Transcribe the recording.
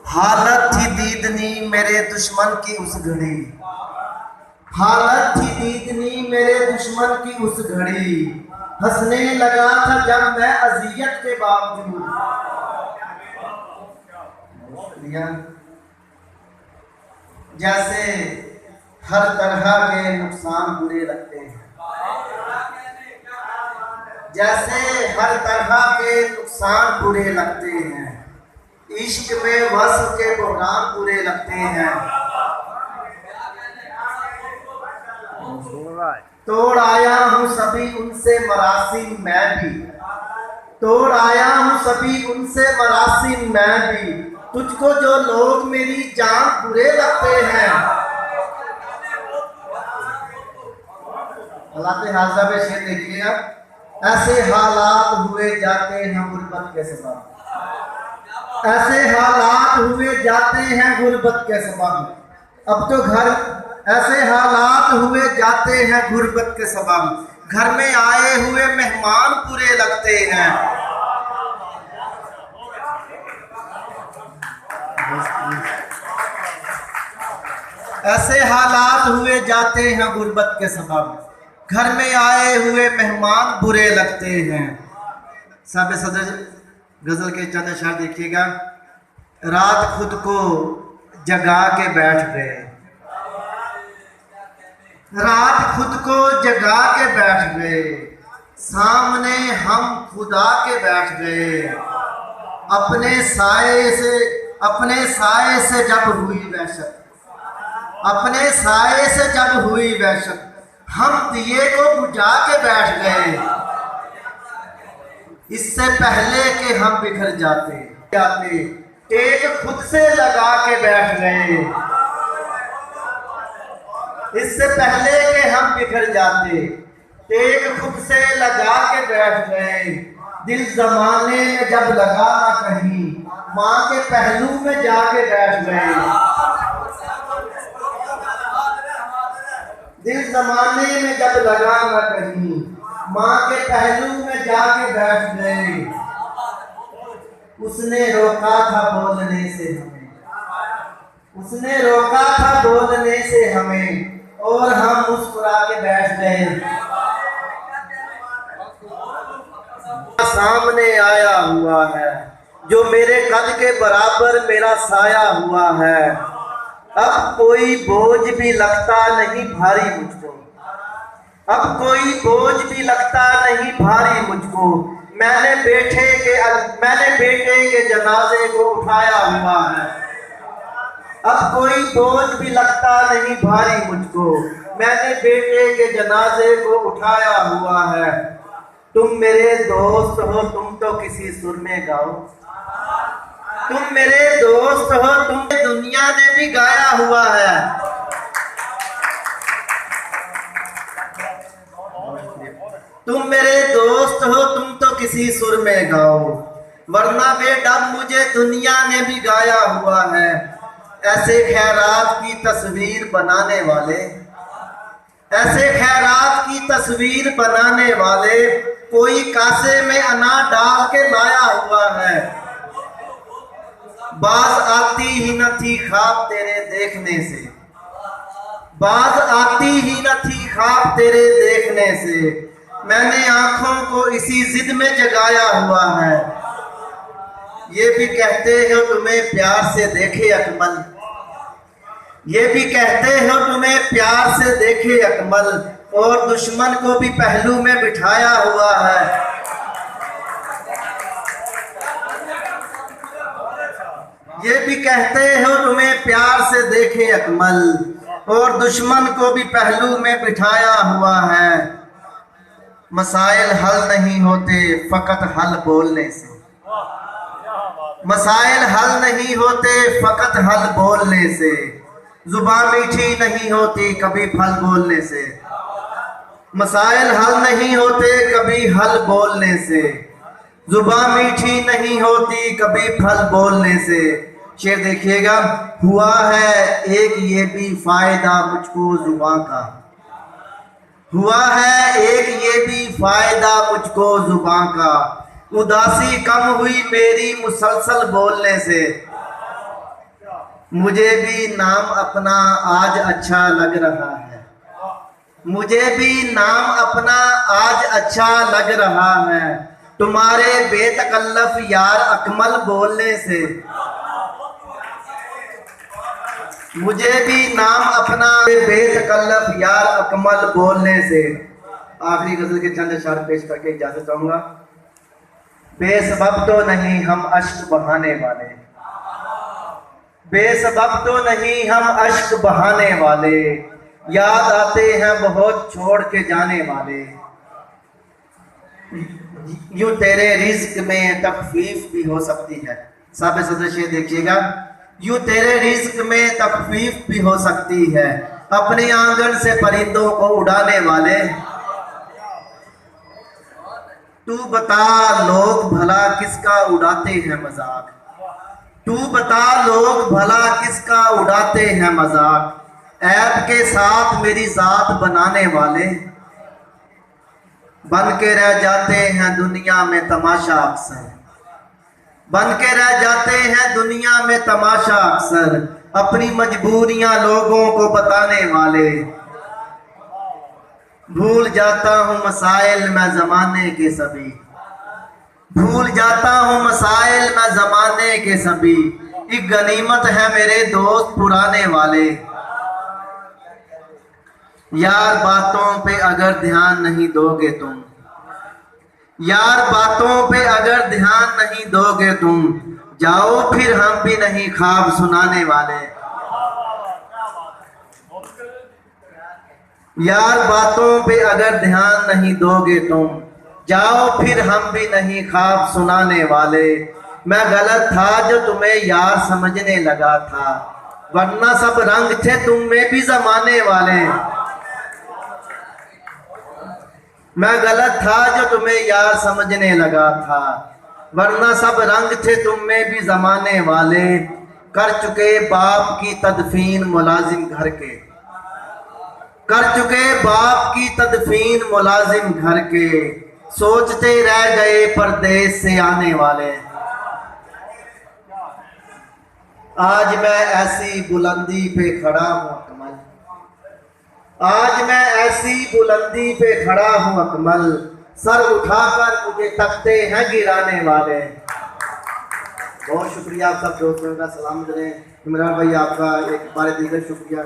हालत थी दीदनी मेरे दुश्मन की उस घड़ी, हालत थी दीदनी मेरे दुश्मन की उस घड़ी, हंसने लगा था जब मैं अजियत के बावजूद। जैसे हर तरह के नुकसान बुरे लगते हैं, जैसे हर तरह के नुकसान बुरे लगते हैं, इश्क में वस्ल के बहरान बुरे लगते हैं। तोड़ आया हूँ सभी उनसे मरासिम मैं भी, तोड़ आया हूँ सभी उनसे मरासिम मैं भी, तुझको जो लोग मेरी जान बुरे लगते हैं। हालात हाज़ा में शेर देखिएगा, ऐसे हालात हुए जाते हैं गुर्बत के सबब, ऐसे हालात हुए जाते हैं गुर्बत के सबब। अब तो घर ऐसे हालात हुए जाते हैं गुर्बत के सबब, घर में आए हुए मेहमान बुरे लगते हैं। ऐसे हालात हुए जाते हैं गुर्बत के सबब, घर में आए हुए मेहमान बुरे लगते हैं। साहब सदर गजल के चंद अशआर देखिएगा। रात खुद को जगा के बैठ गए, रात खुद को जगा के बैठ गए, सामने हम खुदा के बैठ गए। अपने साए से जब हुई वहशत, अपने साए से जब हुई वहशत, हम दिए को बुझा के बैठ गए। इससे पहले कि हम बिखर जाते टेक खुद से लगा के बैठ गए। इससे पहले कि हम बिखर जाते टेक खुद से लगा के बैठ गए। दिल जमाने में जब लगा ना कहीं, माँ के पहलू में जाके बैठ गए। दिल जमाने में जब लगा ना कहीं, माँ के पहलू में जाके बैठ गए। उसने रोका था बोलने से हमें, उसने रोका था बोलने से हमें, और हम मुस्कुरा के बैठ गए। सामने आया हुआ है जो मेरे कद के बराबर मेरा साया हुआ है। अब कोई बोझ भी लगता नहीं भारी मुझको, अब कोई बोझ भी लगता नहीं भारी मुझको। मैंने बेटे के जनाजे को उठाया हुआ है। अब कोई बोझ भी लगता नहीं भारी मुझको, मैंने बेटे के जनाजे को उठाया हुआ है। तुम मेरे दोस्त हो तुम तो किसी सुर में गाओ, तुम मेरे दोस्त हो तुम दुनिया ने भी गाया हुआ है। तुम मेरे दोस्त हो तुम तो किसी सुर में गाओ, वरना बेडब मुझे दुनिया ने भी गाया हुआ है। ऐसे खैरात की तस्वीर बनाने वाले, ऐसे खैरात की तस्वीर बनाने वाले, कोई कासे में अनार डाल के लाया हुआ है। बाज आती ही न थी ख्वाब तेरे देखने से, बाज आती ही न थी ख्वाब तेरे देखने से, मैंने आंखों को इसी जिद में जगाया हुआ है। ये भी कहते हो तुम्हें प्यार से देखे अकमल, ये भी कहते हो तुम्हें प्यार से देखे अकमल, और दुश्मन को भी पहलू में बिठाया हुआ है। ये भी कहते हो तुम्हें प्यार से देखे अकमल, और दुश्मन को भी पहलू में बिठाया हुआ है। मसाइल हल नहीं होते फकत हल बोलने से, मसाइल हल नहीं होते फकत हल बोलने से, जुबान मीठी नहीं होती कभी फल बोलने से। मसाइल हल नहीं होते कभी हल बोलने से, जुबान मीठी नहीं होती कभी फल बोलने से। शेर देखिएगा। हुआ है एक ये भी फायदा मुझको जुबान का, हुआ है एक ये भी फायदा मुझको जुबान का, उदासी कम हुई मेरी मुसलसल बोलने से। मुझे भी नाम अपना आज अच्छा लग रहा है, मुझे भी नाम अपना आज अच्छा लग रहा है, तुम्हारे बेतकल्लफ यार अकमल बोलने से। मुझे भी नाम अपना बेतकल्लफ यार अकमल बोलने से। आखिरी गजल के चंद अशआर पेश करके इजाजत चाहूंगा। बेसबब तो नहीं हम अश्क बहाने वाले, बेसबब तो नहीं हम अश्क बहाने वाले, याद आते हैं बहुत छोड़ के जाने वाले। यूं तेरे रिज्क में तखफीफ भी हो सकती है। साहब सदर शेर देखिएगा। यूं तेरे रिज्क में तखफीफ भी हो सकती है, अपने आंगन से परिंदों को उड़ाने वाले। तू बता लोग भला किसका उड़ाते हैं मजाक, तू बता लोग भला किसका उड़ाते हैं मजाक, ऐब के साथ मेरी जात बनाने वाले। बन के रह जाते हैं दुनिया में तमाशा अक्सर, बन के रह जाते हैं दुनिया में तमाशा अक्सर, अपनी मजबूरियां लोगों को बताने वाले। भूल जाता हूँ मसाइल मैं जमाने के सभी, भूल जाता हूँ मसाइल मैं जमाने के सभी, एक गनीमत है मेरे दोस्त पुराने वाले। यार बातों पे अगर ध्यान नहीं दोगे तुम, यार बातों पे अगर ध्यान नहीं दोगे तुम, जाओ फिर हम भी नहीं ख्वाब सुनाने वाले। यार बातों पे अगर ध्यान नहीं दोगे तुम, जाओ फिर हम भी नहीं ख्वाब सुनाने वाले। मैं गलत था जो तुम्हें यार समझने लगा था, वरना सब रंग थे तुम में भी जमाने वाले। मैं गलत था जो तुम्हें यार समझने लगा था, वरना सब रंग थे तुम में भी जमाने वाले। कर चुके बाप की तदफीन मुलाजिम घर के, कर चुके बाप की तदफीन मुलाजिम घर के, सोचते रह गए परदेश से आने वाले। आज मैं ऐसी बुलंदी पे खड़ा हूँ अकमल, आज मैं ऐसी बुलंदी पे खड़ा हूँ अकमल, सर उठाकर मुझे तकते हैं गिराने वाले। बहुत शुक्रिया आप सब दोस्तों का, सलाम करें। इमरान भाई आपका एक बार दीगर शुक्रिया।